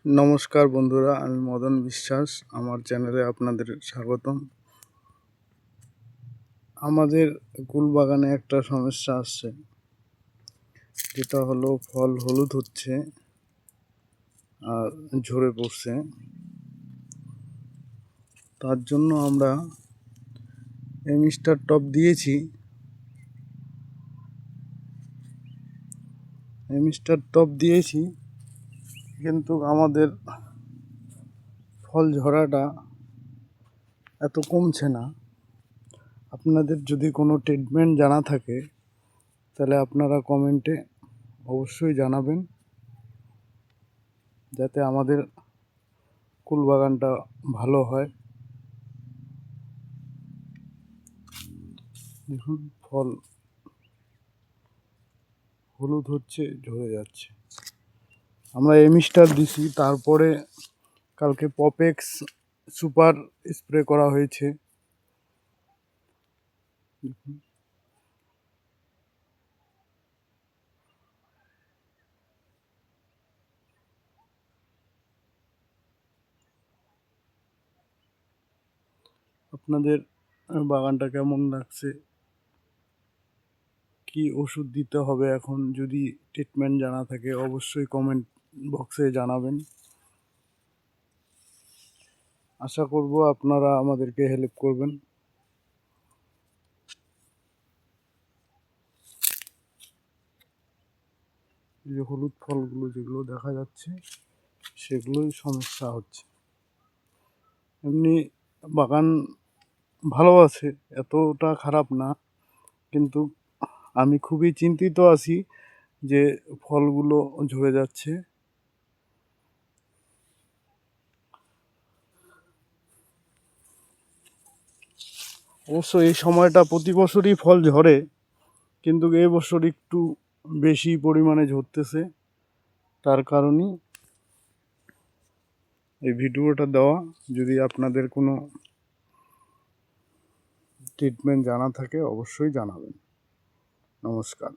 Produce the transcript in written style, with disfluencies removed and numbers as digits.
নমস্কার বন্ধুরা, আমি মদন বিশ্বাস। আমার চ্যানেলে আপনাদের স্বাগতম। আমাদের কুল বাগানে একটা সমস্যা আসছে, যেটা হলো ফল হলুদ হচ্ছে আর ঝরে পড়ছে। তার জন্য আমরা এমিস্টার টপ দিয়েছি। কিন্তু আমাদের ফল ঝরাটা এত কমছে না। আপনাদের যদি কোনো ট্রিটমেন্ট জানা থাকে তাহলে আপনারা কমেন্টে অবশ্যই জানাবেন, যাতে আমাদের কুল বাগানটা ভালো হয়। দেখুন, ফল হলুদ হচ্ছে, ঝরে যাচ্ছে। আমরা এমিস্টার দিছি, তারপরে কালকে পপেক্স সুপার স্প্রে করা হয়েছে। আপনাদের বাগানটা কেমন লাগছে, কি ওষুধ দিতে হবে এখন, যদি ট্রিটমেন্ট জানা থাকে অবশ্যই কমেন্ট বক্সে জানাবেন। আশা করব আপনারা আমাদেরকে হেল্প করবেন। যে হলুদ ফলগুলো যেগুলো দেখা যাচ্ছে সেগুলোই সমস্যা হচ্ছে। এমনি বাগান ভালো আছে, এতটা খারাপ না, কিন্তু আমি খুবই চিন্তিত আছি যে ফলগুলো ঝরে যাচ্ছে। অবশ্য এই সময়টা প্রতি বছরই ফল ঝরে, কিন্তু এবছর একটু বেশি পরিমাণে ঝরতেছে। তার কারণেই এই ভিডিওটা দেওয়া। যদি আপনাদের কোনো ট্রিটমেন্ট জানা থাকে অবশ্যই জানাবেন। নমস্কার।